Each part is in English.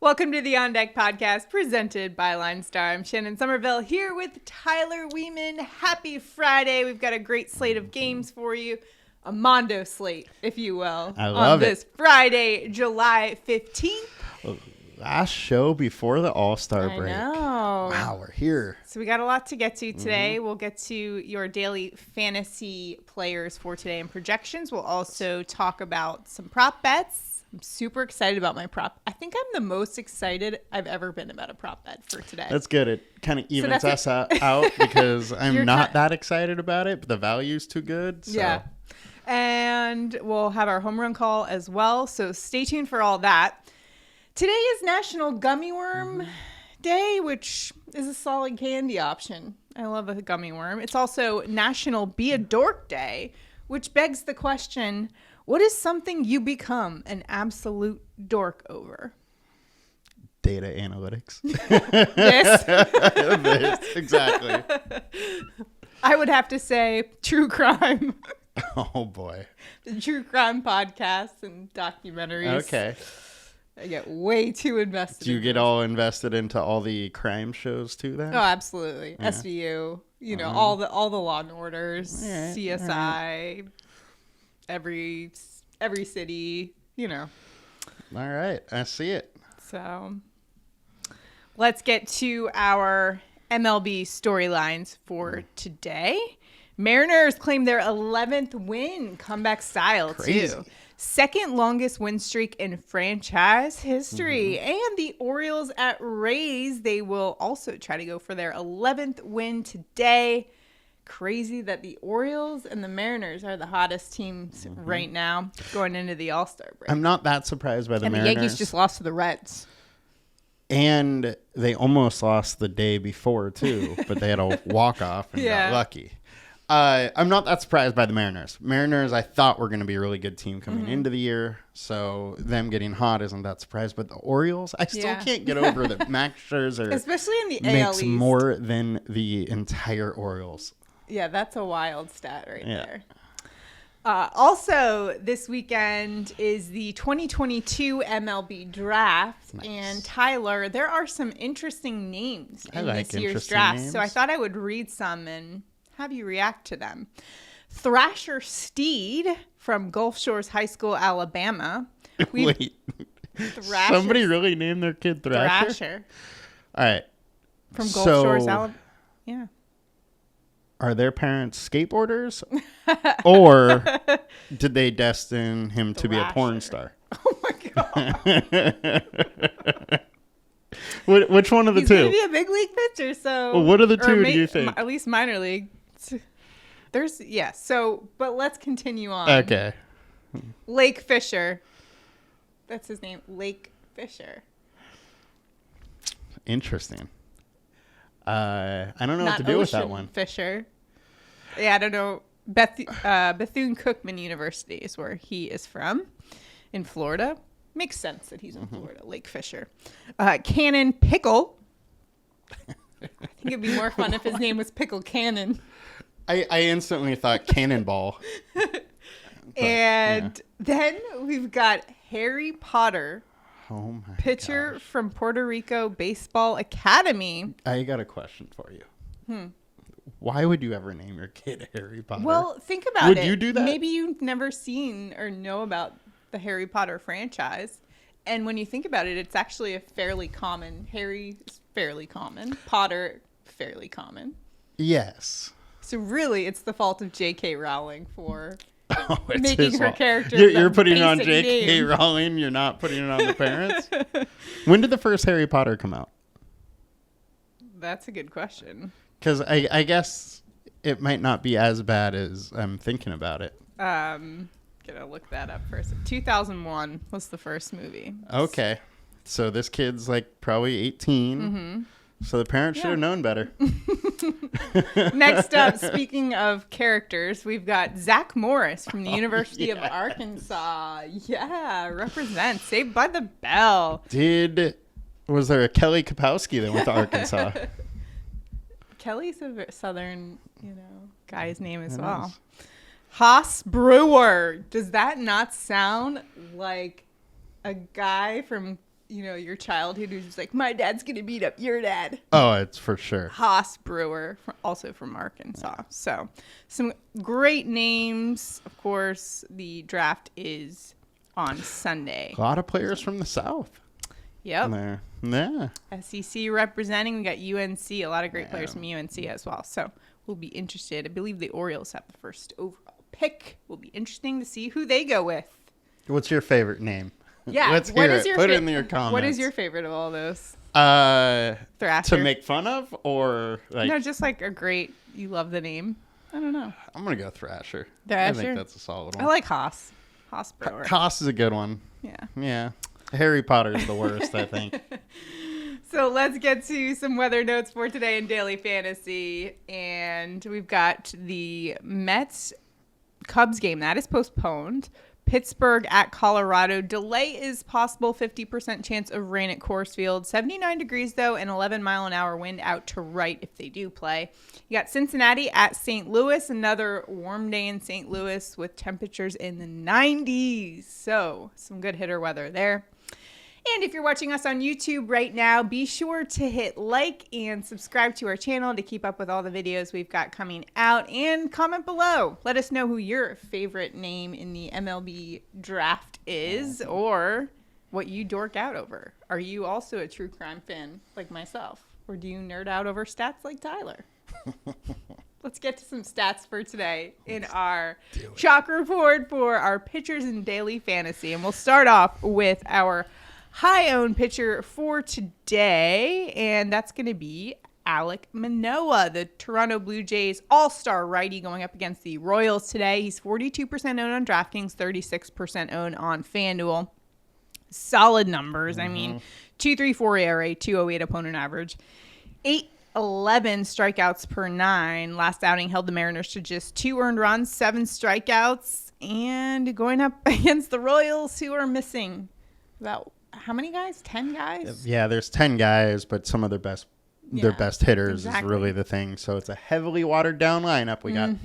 Welcome to the On Deck podcast presented by LineStar. I'm Shannon Sommerville here with Tyler Wiemann. Happy Friday. We've got a great slate of games for you. A Mondo slate, if you will. I love on this Friday, July 15th. Last show before the All-Star break. I know. Wow, we're here. So we got a lot to get to today. We'll get to your daily fantasy players for today and projections. We'll also talk about some prop bets. I'm super excited about my prop. I think I'm the most excited I've ever been about a prop bet for today. That's good. It kind of evens us out because I'm not that excited about it, but the value's too good. So. Yeah. And we'll have our home run call as well. So stay tuned for all that. Today is National Gummy Worm Day, which is a solid candy option. I love a gummy worm. It's also National Be a Dork Day, which begs the question, what is something you become an absolute dork over? Data analytics. This? This, exactly. I would have to say true crime. Oh, boy. The true crime podcasts and documentaries. Okay. I get way too invested. Do you get all invested into all the crime shows too then? Oh, absolutely. Yeah. SVU, you know, all the Law and Orders, All right, CSI, every city, you know. All right. I see it. So let's get to our MLB storylines for today. Mariners claim their 11th win, comeback style, Crazy. too. Second longest win streak in franchise history. And the Orioles at Rays, they will also try to go for their 11th win today. Crazy that the Orioles and the Mariners are the hottest teams right now going into the All-Star break. I'm not that surprised by the Mariners. The Yankees just lost to the Reds. And they almost lost the day before, too, but they had a walk-off and got lucky. I'm not that surprised by the Mariners. Mariners, I thought were going to be a really good team coming into the year, so them getting hot isn't that surprised. But the Orioles, I still can't get over that Max Scherzer especially in the AL makes East. more than the entire Orioles. Yeah, that's a wild stat right there. Also, this weekend is the 2022 MLB Draft. Nice. And Tyler, there are some interesting names in this year's interesting draft. names. So I thought I would read some and have you react to them. Thrasher Steed from Gulf Shores High School, Alabama. Wait, Thrasher, somebody really named their kid Thrasher? Thrasher All right. from Gulf Shores, Alabama. Yeah. Are their parents skateboarders? Or did they destine him to be a porn star? Oh, my God. Which one of the He's two? going to be a big league pitcher, so... Well, what are the two, do you think? At least minor league. There's, but let's continue on. Okay. Lake Fisher. That's his name, Lake Fisher. Interesting. I don't know Not what to do with that Ocean one. Fisher. Yeah, I don't know. Bethune-Cookman University is where he is from in Florida. Makes sense that he's in Florida. Lake Fisher. Cannon Pickle. I think it'd be more fun if his name was Pickle Cannon. I instantly thought Cannonball. And then we've got Harry Potter. Oh my Pitcher gosh. from Puerto Rico Baseball Academy. I got a question for you. Why would you ever name your kid Harry Potter? Well, think about it. Would you do that? Maybe you've never seen or know about the Harry Potter franchise. And when you think about it, it's actually a fairly common. Harry is fairly common. Potter, fairly common. Yes. So really, it's the fault of J.K. Rowling for It's making his her fault. character. You're putting it on basic J.K. name. Rowling. You're not putting it on the parents. When did the first Harry Potter come out? That's a good question. Because I guess it might not be as bad as I'm thinking about it. Gonna look that up first. 2001 was the first movie. Okay. So this kid's like probably 18. So the parents should have known better. Next up, speaking of characters, we've got Zach Morris from the University of Arkansas. Yeah, represent. Saved by the Bell. Was there a Kelly Kapowski that went to Arkansas? Kelly's a southern, guy's name as well. Haas Brewer. Does that not sound like a guy from your childhood who's just like, my dad's going to beat up your dad. Oh, it's for sure. Haas Brewer, also from Arkansas. So some great names. Of course, the draft is on Sunday. A lot of players from the South. Yep. There. Yeah. SEC representing. We got UNC, a lot of great players from UNC as well. So we'll be interested. I believe the Orioles have the first overall pick. Will be interesting to see who they go with. What's your favorite name? Yeah. Let's hear it. Put it in your comments. What is your favorite of all those? Thrasher. To make fun of, or like? No, just like you love the name. I don't know. I'm going to go Thrasher. Thrasher? I think that's a solid one. I like Haas. Haas Brewer. Haas is a good one. Yeah. Yeah. Harry Potter is the worst, I think. So let's get to some weather notes for today in Daily Fantasy. And we've got the Mets-Cubs game. That is postponed. Pittsburgh at Colorado. Delay is possible. 50% chance of rain at Coors Field. 79 degrees, though, and 11-mile-an-hour wind out to right if they do play. You got Cincinnati at St. Louis. Another warm day in St. Louis with temperatures in the 90s. So some good hitter weather there. And if you're watching us on YouTube right now, be sure to hit like and subscribe to our channel to keep up with all the videos we've got coming out. And comment below. Let us know who your favorite name in the MLB draft is, or what you dork out over. Are you also a true crime fan like myself? Or do you nerd out over stats like Tyler? Let's get to some stats for today in our chalk report for our pitchers in Daily Fantasy. And we'll start off with our high-owned pitcher for today, and that's going to be Alek Manoah, the Toronto Blue Jays all-star righty going up against the Royals today. He's 42% owned on DraftKings, 36% owned on FanDuel. Solid numbers. I mean, 2.34 ERA, 2.08 opponent average, 811 strikeouts per 9. Last outing held the Mariners to just 2 earned runs, 7 strikeouts, and going up against the Royals, who are missing about how many guys? 10 guys? Yeah, there's 10 guys, but some of their best hitters is really the thing. So it's a heavily watered down lineup. We got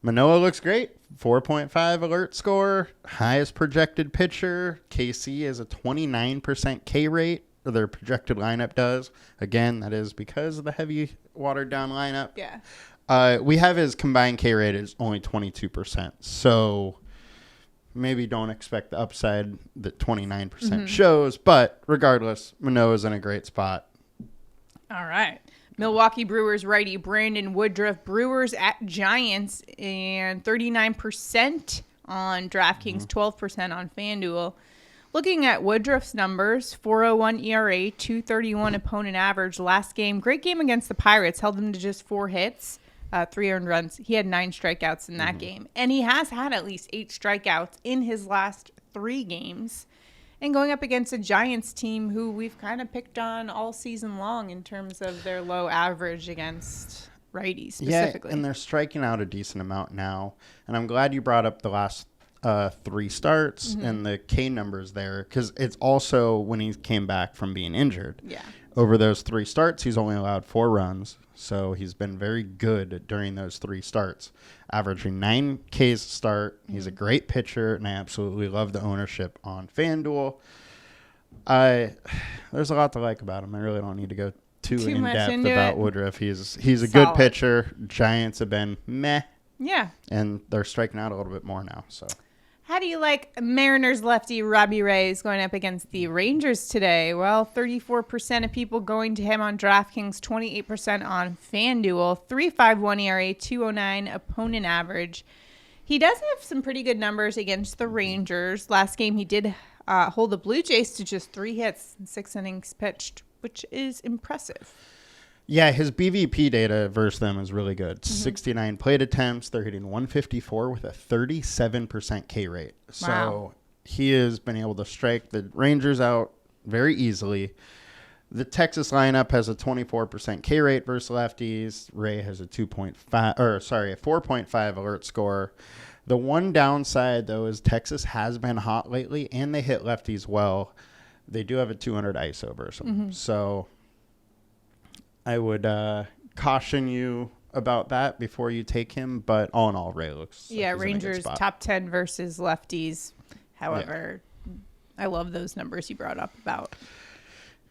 Manoah looks great. 4.5 alert score. Highest projected pitcher. KC is a 29% K rate, or their projected lineup does. Again, that is because of the heavy watered down lineup. Yeah. We have his combined K rate is only 22%. So maybe don't expect the upside that 29% shows, but regardless, Manoah's in a great spot. All right. Milwaukee Brewers righty Brandon Woodruff. Brewers at Giants, and 39% on DraftKings, 12% on FanDuel. Looking at Woodruff's numbers, 4.01 ERA, 2.31 opponent average. Last game, great game against the Pirates, held them to just 4 hits. 3 earned runs. He had 9 strikeouts in that game. And he has had at least 8 strikeouts in his last 3 games. And going up against a Giants team who we've kind of picked on all season long in terms of their low average against righties specifically. Yeah, and they're striking out a decent amount now. And I'm glad you brought up the last 3 starts and the K numbers there, because it's also when he came back from being injured. Yeah. Over those 3 starts, he's only allowed 4 runs. So he's been very good during those 3 starts, averaging 9 Ks a start. He's a great pitcher, and I absolutely love the ownership on FanDuel. There's a lot to like about him. I really don't need to go too in depth about Woodruff. He's a good pitcher. Giants have been meh. Yeah. And they're striking out a little bit more now. So. How do you like Mariners lefty Robbie Reyes going up against the Rangers today? Well, 34% of people going to him on DraftKings, 28% on FanDuel, 3.51 ERA, 2.09 opponent average. He does have some pretty good numbers against the Rangers. Last game, he did hold the Blue Jays to just 3 hits and 6 innings pitched, which is impressive. Yeah, his BVP data versus them is really good. 69 plate attempts. They're hitting 154 with a 37% K rate. So he has been able to strike the Rangers out very easily. The Texas lineup has a 24% K rate versus lefties. Ray has a 4.5 alert score. The one downside, though, is Texas has been hot lately, and they hit lefties well. They do have a 200 ISO versus them. So I would caution you about that before you take him, but all in all, Ray looks Rangers top 10 versus lefties. However, I love those numbers you brought up about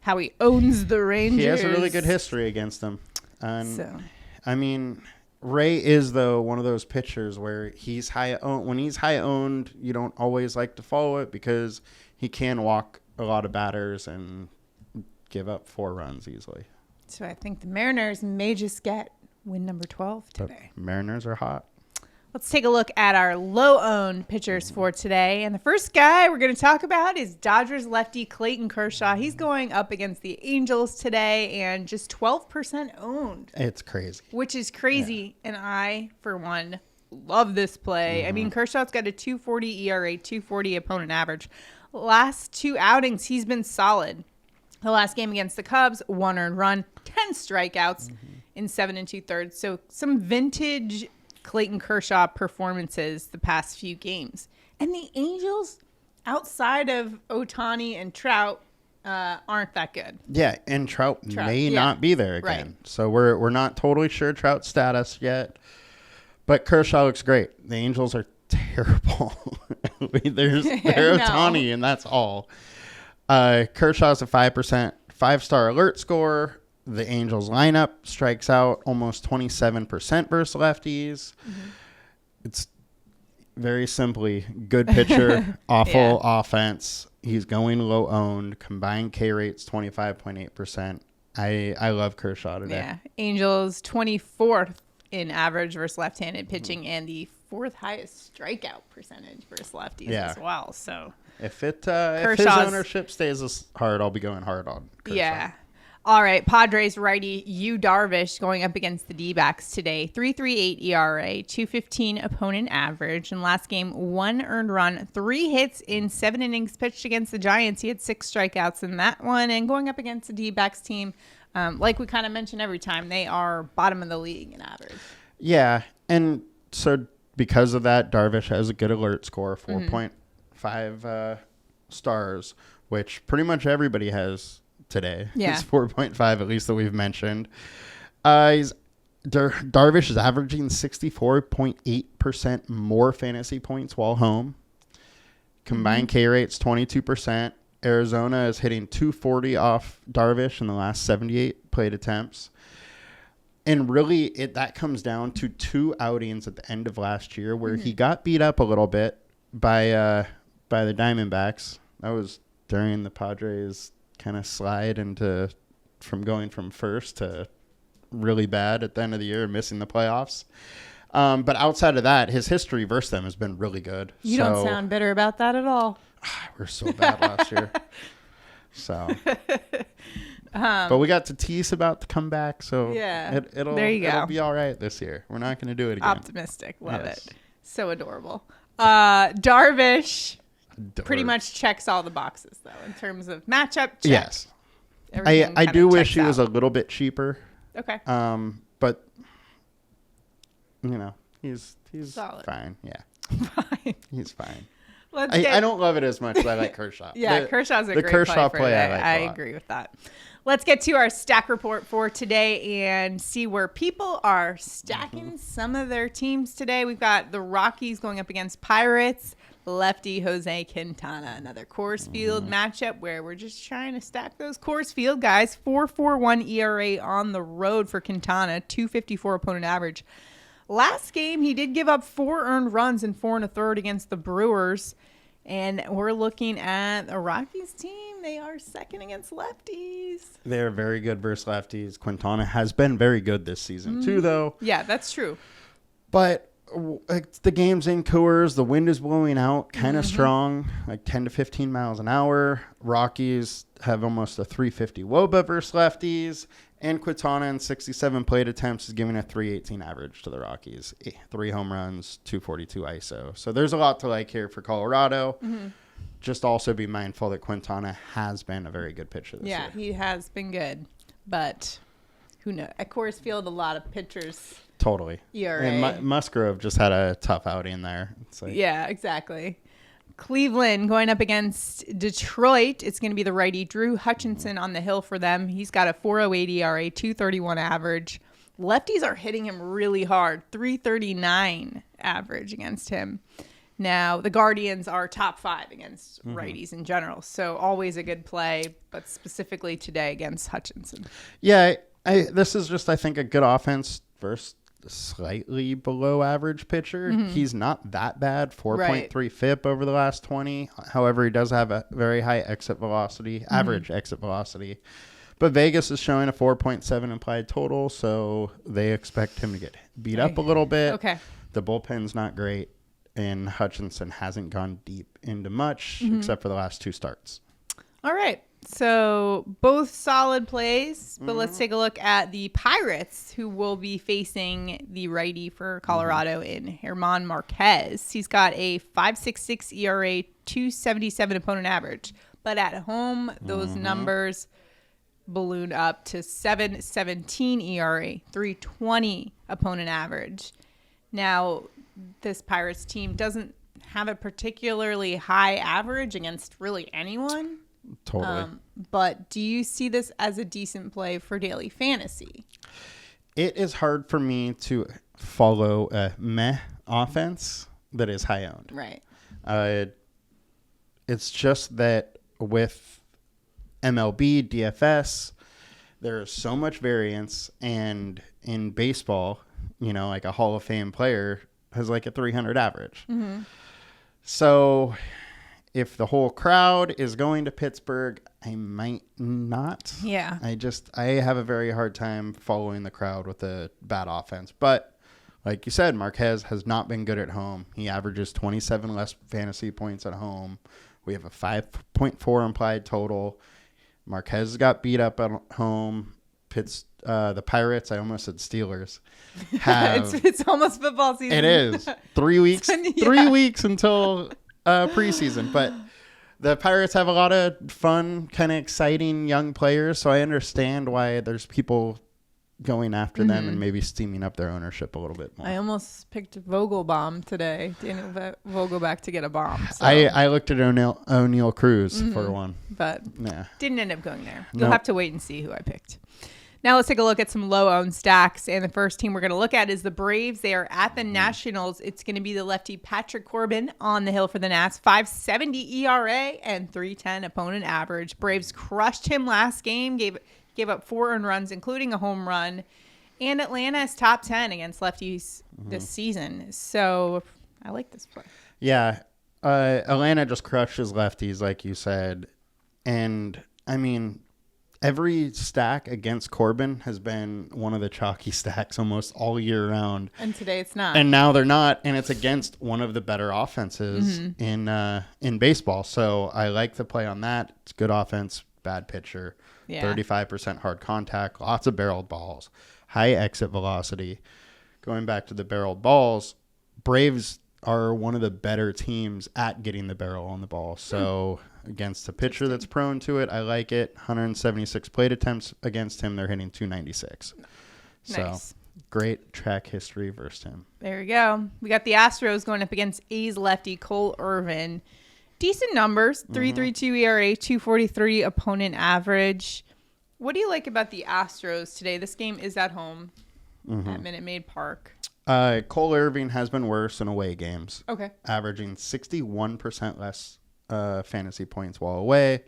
how he owns the Rangers. He has a really good history against them. And I mean, Ray is, though, one of those pitchers where he's high owned. When he's high owned, you don't always like to follow it because he can walk a lot of batters and give up 4 runs easily. So I think the Mariners may just get win number 12 today. But Mariners are hot. Let's take a look at our low-owned pitchers for today. And the first guy we're going to talk about is Dodgers lefty Clayton Kershaw. He's going up against the Angels today and just 12% owned. It's crazy. Which is crazy. Yeah. And I, for one, love this play. Mm-hmm. I mean, Kershaw's got a 2.40 ERA, 2.40 opponent average. Last 2 outings, he's been solid. The last game against the Cubs, 1 earned run, 10 strikeouts in 7 2/3. So some vintage Clayton Kershaw performances the past few games. And the Angels, outside of Ohtani and Trout, aren't that good. Yeah, and Trout may not be there again. Right. So we're not totally sure Trout's status yet. But Kershaw looks great. The Angels are terrible. They're Ohtani, and that's all. Kershaw's a 5% 5-star alert score. The Angels lineup strikes out almost 27% versus lefties. Mm-hmm. It's very simply good pitcher, awful offense. He's going low owned. Combined K rate's 25.8%. I love Kershaw today. Yeah, Angels 24th in average versus left-handed pitching and the 4th highest strikeout percentage versus lefties as well. So if his ownership stays this hard, I'll be going hard on Kershaw. Yeah. All right, Padres righty Yu Darvish going up against the D-backs today. 3.38 ERA, 2.15 opponent average. And last game, 1 earned run, 3 hits in 7 innings pitched against the Giants. He had 6 strikeouts in that one. And going up against the D-backs team, like we kind of mention every time, they are bottom of the league in average. Yeah, and so because of that, Darvish has a good alert score, 4.5 stars, which pretty much everybody has today. Yeah. It's 4.5, at least that we've mentioned. Darvish is averaging 64.8% more fantasy points while home. Combined K rate's 22%. Arizona is hitting 240 off Darvish in the last 78 plate attempts. And really, that comes down to 2 outings at the end of last year where he got beat up a little bit by the Diamondbacks. That was during the Padres kind of slide from going from first to really bad at the end of the year and missing the playoffs. But outside of that, his history versus them has been really good. You don't sound bitter about that at all. We're so bad last year. So, but we got Tatis about to come back, so it'll be all right this year. We're not going to do it again. Optimistic, love it. So adorable. Darvish pretty much checks all the boxes though in terms of matchup. Check. Yes, I do wish he was a little bit cheaper. Okay. But he's solid. Fine. Yeah, fine. He's fine. I don't love it as much as I like Kershaw. Kershaw's a great Kershaw play. I agree with that. Let's get to our stack report for today and see where people are stacking some of their teams today. We've got the Rockies going up against Pirates. Lefty Jose Quintana, another Coors Field matchup where we're just trying to stack those Coors Field guys. 4.41 ERA on the road for Quintana, 2.54 opponent average. Last game, he did give up 4 earned runs in 4 1/3 against the Brewers. And we're looking at the Rockies team. They are second against lefties. They're very good versus lefties. Quintana has been very good this season too, though. Yeah, that's true. But the game's in Coors. The wind is blowing out kind of strong, like 10 to 15 miles an hour. Rockies have almost a 350 WOBA versus lefties. And Quintana in 67 plate attempts is giving a 318 average to the Rockies. 3 home runs, 242 ISO. So there's a lot to like here for Colorado. Just also be mindful that Quintana has been a very good pitcher this year. Yeah, he has been good. But who knows? At Coors Field, a lot of pitchers. Totally. ERA. And Musgrove just had a tough outing there. It's like, yeah, exactly. Cleveland going up against Detroit. It's going to be the righty Drew Hutchinson on the hill for them. He's got a 4.08 ERA, 2.31 average. Lefties are hitting him really hard, 3.39 average against him. Now, the Guardians are top 5 against righties in general, so always a good play, but specifically today against Hutchinson. Yeah, this is just, I think, a good offense versus slightly below average pitcher. He's not that bad, 4.3 FIP over the last 20. However, he does have a very high exit velocity, average exit velocity. But Vegas is showing a 4.7 implied total, so they expect him to get beat up a little bit. Okay. The bullpen's not great, and Hutchinson hasn't gone deep into much except for the last 2 starts. All right. So both solid plays, but let's take a look at the Pirates, who will be facing the righty for Colorado in Germán Marquez. He's got a 5.66 ERA, 2.77 opponent average, but at home, those numbers balloon up to 7.17 ERA, 3.20 opponent average. Now, this Pirates team doesn't have a particularly high average against really anyone. Totally. But do you see this as a decent play for daily fantasy? It is hard for me to follow a meh offense that is high owned. Right. It's just that with MLB DFS, there is so much variance, and in baseball, like a Hall of Fame player has like a 300 average. So if the whole crowd is going to Pittsburgh, I might not. Yeah. I have a very hard time following the crowd with a bad offense. But like you said, Marquez has not been good at home. He averages 27 less fantasy points at home. We have a 5.4 implied total. Marquez got beat up at home. The Pirates, I almost said Steelers, have it's almost football season. It is 3 weeks. Yeah. 3 weeks until preseason, but the Pirates have a lot of fun, kind of exciting young players. So I understand why there's people going after them and maybe steaming up their ownership a little bit more. I almost picked Vogelbaum today. Daniel Vogelback to get a bomb. So. I looked at O'Neal Cruz for one, but didn't end up going there. You'll Nope. have to wait and see who I picked. Now let's take a look at some low-owned stacks. And the first team we're going to look at is the Braves. They are at the Nationals. It's going to be the lefty Patrick Corbin on the hill for the Nats. 5.70 ERA and 3.10 opponent average. Braves crushed him last game, gave up 4 earned runs, including a home run. And Atlanta is top 10 against lefties this season. So I like this play. Yeah. Atlanta just crushes lefties, like you said. And, I mean, every stack against Corbin has been one of the chalky stacks almost all year round. And today it's not. And now they're not. And it's against one of the better offenses in baseball. So I like the play on that. It's good offense, bad pitcher, 35% hard contact, lots of barreled balls, high exit velocity. Going back to the barreled balls, Braves are one of the better teams at getting the barrel on the ball. So against a pitcher that's prone to it, I like it. 176 plate attempts against him. They're hitting 296. Nice. So great track history versus him. There we go. We got the Astros going up against A's lefty Cole Irvin. Decent numbers, 3.32 ERA, 2.43 opponent average. What do you like about the Astros today? This game is at home at Minute Maid Park. Cole Irvin has been worse in away games. Okay. Averaging 61% less fantasy points while away.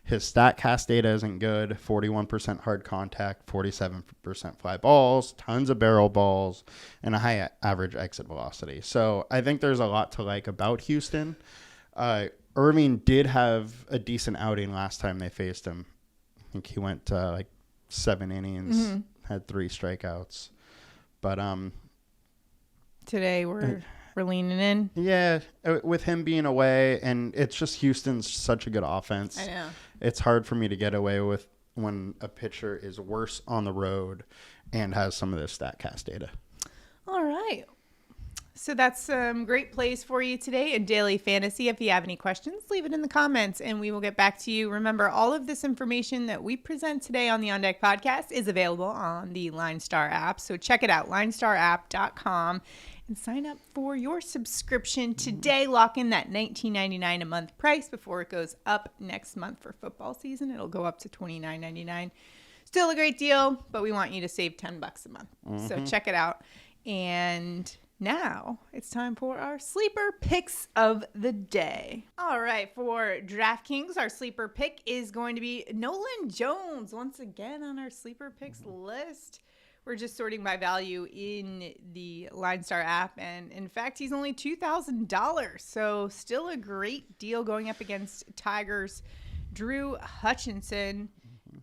His StatCast data isn't good. 41% hard contact, 47% fly balls, tons of barrel balls, and a high average exit velocity. So I think there's a lot to like about Houston. Irving did have a decent outing last time they faced him. I think he went like 7 innings, had 3 strikeouts. But today we're leaning in. Yeah, with him being away, and it's just Houston's such a good offense. I know. It's hard for me to get away with when a pitcher is worse on the road and has some of this StatCast data. All right. So that's some great plays for you today in Daily Fantasy. If you have any questions, leave it in the comments and we will get back to you. Remember, all of this information that we present today on the On Deck podcast is available on the LineStar app. So check it out, linestarapp.com, and sign up for your subscription today. Lock in that $19.99 a month price before it goes up next month for football season. It'll go up to $29.99. Still a great deal, but we want you to save $10 a month. So check it out. And Now it's time for our sleeper picks of the day. All right, for DraftKings, our sleeper pick is going to be Nolan Jones once again on our sleeper picks list. We're just sorting by value in the LineStar app, and in fact, he's only $2,000, so still a great deal going up against Tigers' Drew Hutchinson.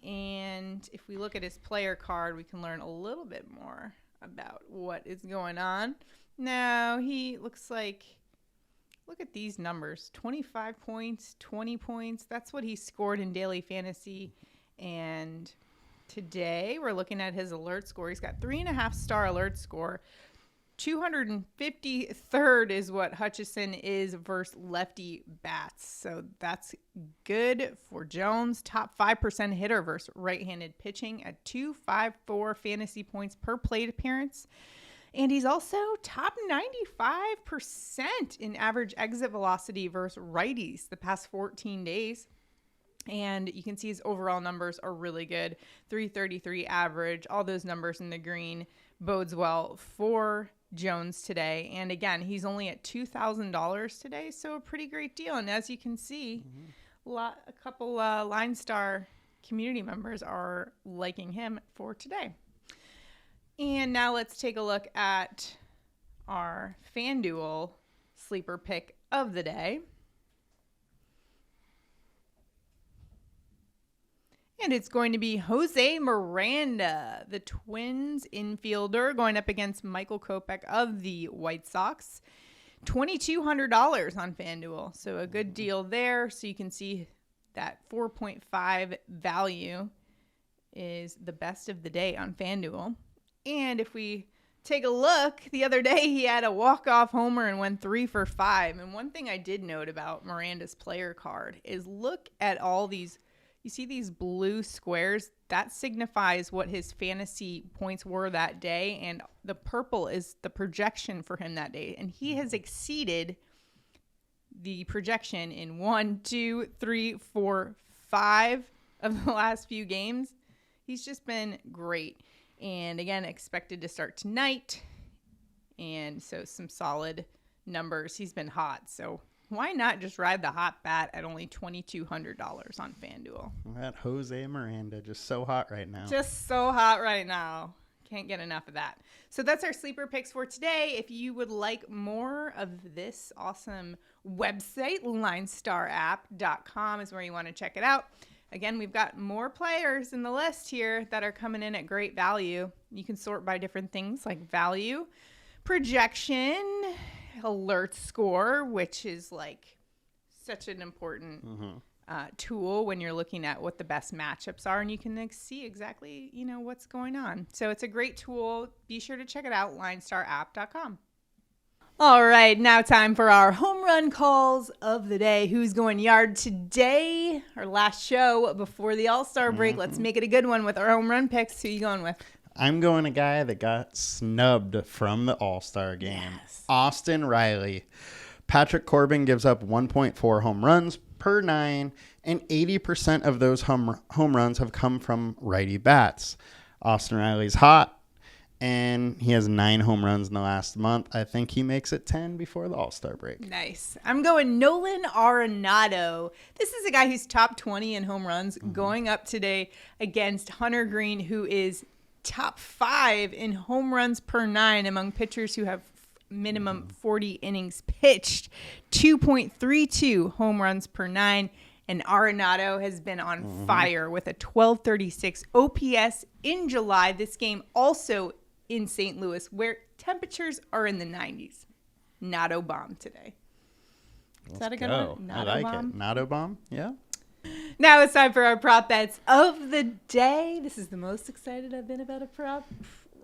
And if we look at his player card, we can learn a little bit more about what is going on. Now, he looks like, look at these numbers, 25 points, 20 points. That's what he scored in daily fantasy. And today we're looking at his alert score. He's got 3.5 star alert score. 253rd is what Hutchison is versus lefty bats. So that's good for Jones. Top 5% hitter versus right-handed pitching at 254 fantasy points per plate appearance. And he's also top 95% in average exit velocity versus righties the past 14 days. And you can see his overall numbers are really good. 333 average, all those numbers in the green bodes well for Jones today. And again, he's only at $2,000 today, so a pretty great deal. And as you can see, a couple LineStar community members are liking him for today. And now let's take a look at our FanDuel sleeper pick of the day. And it's going to be Jose Miranda, the Twins infielder, going up against Michael Kopech of the White Sox. $2,200 on FanDuel, so a good deal there. So you can see that 4.5 value is the best of the day on FanDuel. And if we take a look, the other day he had a walk-off homer and went 3 for 5. And one thing I did note about Miranda's player card is look at all these. You see these blue squares? That signifies what his fantasy points were that day. And the purple is the projection for him that day. And he has exceeded the projection in 1, 2, 3, 4, 5 of the last few games. He's just been great. And again, expected to start tonight. And so some solid numbers. He's been hot. So why not just ride the hot bat at only $2,200 on FanDuel? That Jose Miranda, just so hot right now. Just so hot right now. Can't get enough of that. So that's our sleeper picks for today. If you would like more of this awesome website, LineStarApp.com is where you want to check it out. Again, we've got more players in the list here that are coming in at great value. You can sort by different things like value, projection, alert score, which is like such an important tool when you're looking at what the best matchups are, and you can see exactly, what's going on. So it's a great tool. Be sure to check it out, LineStarApp.com. All right, now time for our home run calls of the day. Who's going yard today? Our last show before the All-Star break. Let's make it a good one with our home run picks. Who are you going with? I'm going a guy that got snubbed from the All-Star game. Yes. Austin Riley. Patrick Corbin gives up 1.4 home runs per 9, and 80% of those home runs have come from righty bats. Austin Riley's hot, and he has 9 home runs in the last month. I think he makes it 10 before the All-Star break. Nice. I'm going Nolan Arenado. This is a guy who's top 20 in home runs, going up today against Hunter Green, who is top 5 in home runs per 9 among pitchers who have minimum 40 innings pitched. 2.32 home runs per 9. And Arenado has been on fire with a 1236 OPS in July. This game also in St. Louis, where temperatures are in the 90s. Natto bomb today. Is that a good one? I like it. Natto bomb? Yeah. Now it's time for our prop bets of the day. This is the most excited I've been about a prop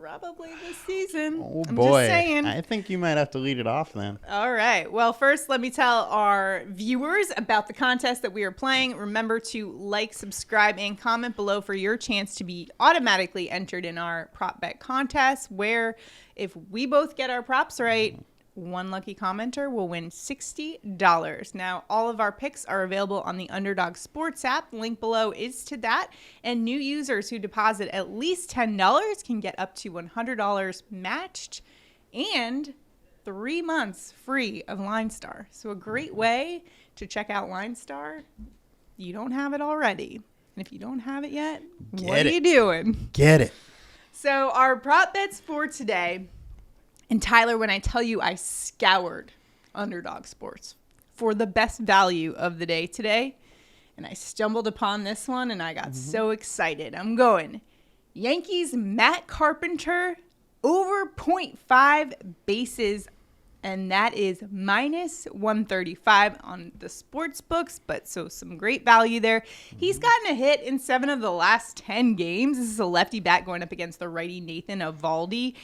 probably this season. Oh, I'm boy. just saying. I think you might have to lead it off then. All right. Well, first, let me tell our viewers about the contest that we are playing. Remember to like, subscribe, and comment below for your chance to be automatically entered in our prop bet contest, where if we both get our props right, one lucky commenter will win $60. Now, all of our picks are available on the Underdog Sports app. Link below is to that. And new users who deposit at least $10 can get up to $100 matched. And 3 months free of LineStar. So a great way to check out LineStar. You don't have it already. And if you don't have it yet, what are you doing? Get it. So our prop bets for today, and Tyler, when I tell you I scoured Underdog Sports for the best value of the day today, and I stumbled upon this one and I got so excited. I'm going Yankees Matt Carpenter over 0.5 bases, and that is minus 135 on the sports books, but so some great value there. He's gotten a hit in 7 of the last 10 games. This is a lefty bat going up against the righty Nathan Eovaldi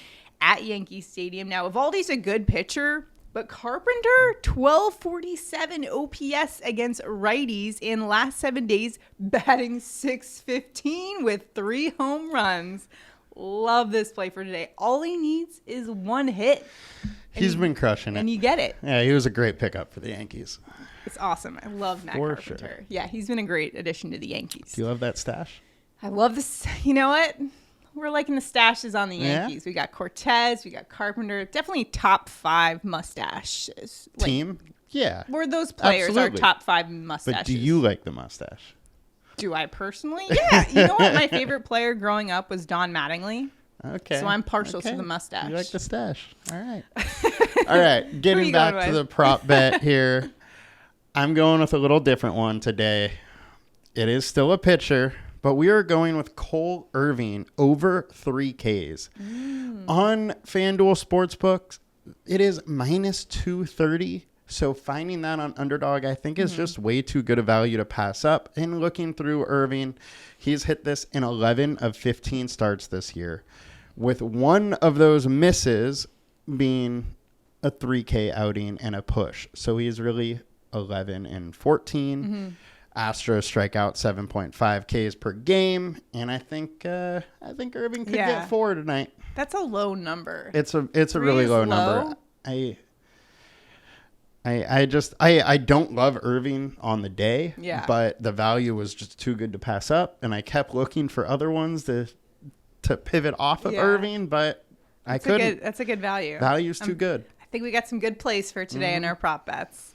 at Yankee Stadium. Now, Eovaldi's a good pitcher, but Carpenter, 1247 OPS against righties in last 7 days, batting .615 with 3 home runs. Love this play for today. All he needs is 1 hit. He's been crushing it. And you get it. Yeah, he was a great pickup for the Yankees. It's awesome. I love Matt Carpenter. Sure. Yeah, he's been a great addition to the Yankees. Do you love that stash? I love this. You know what? We're liking the stashes on the Yankees. Yeah. We got Cortez. We got Carpenter. Definitely top 5 mustaches. Team? Yeah. Where those players are top 5 mustaches. But do you like the mustache? Do I personally? Yeah. You know what? My favorite player growing up was Don Mattingly. Okay. So I'm partial to the mustache. You like the stash. All right. All right. Getting back to the prop bet here. I'm going with a little different one today. It is still a pitcher, but we are going with Cole Irvin over 3 Ks. On FanDuel Sportsbooks, it is minus 230. So finding that on Underdog, I think, is just way too good a value to pass up. And looking through Irvin, he's hit this in 11 of 15 starts this year, with one of those misses being a 3K outing and a push. So he's really 11 and 14. Astros strike out 7.5 Ks per game, and I think Irvin could get 4 tonight. That's a low number. It's a really low number. I don't love Irving on the day, but the value was just too good to pass up, and I kept looking for other ones to pivot off of Irving, but I couldn't. That's a good value. Value's too good. I think we got some good plays for today in our prop bets.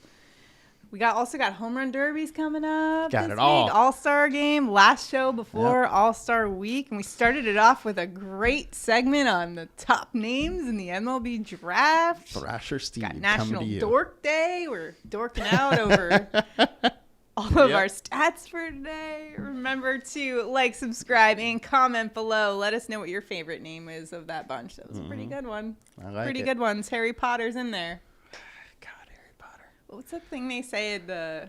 We also got home run derbies coming up. Got it all. All-Star game, last show before All-Star week. And we started it off with a great segment on the top names in the MLB Draft. Thrasher Steve, got National Dork Day. We're dorking out over all of our stats for today. Remember to like, subscribe, and comment below. Let us know what your favorite name is of that bunch. That was a pretty good one. I like pretty good ones. Harry Potter's in there. What's that thing they say? The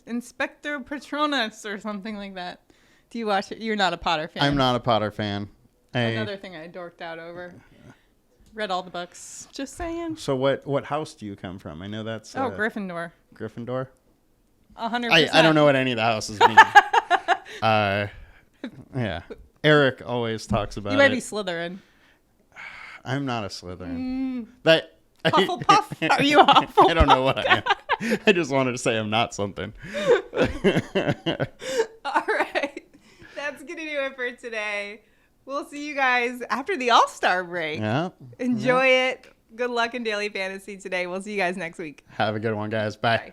Inspector Patronus or something like that. Do you watch it? You're not a Potter fan. I'm not a Potter fan. Another thing I dorked out over. Read all the books. Just saying. So what house do you come from? I know that's... Gryffindor. Gryffindor? 100%. I don't know what any of the houses mean. Yeah. Eric always talks about it. You might be Slytherin. I'm not a Slytherin. Hufflepuff? Are you Hufflepuff? I don't know what I am. I just wanted to say I'm not something. All right. That's going to do it for today. We'll see you guys after the All-Star break. Yeah. Enjoy it. Good luck in daily fantasy today. We'll see you guys next week. Have a good one, guys. Bye. Bye.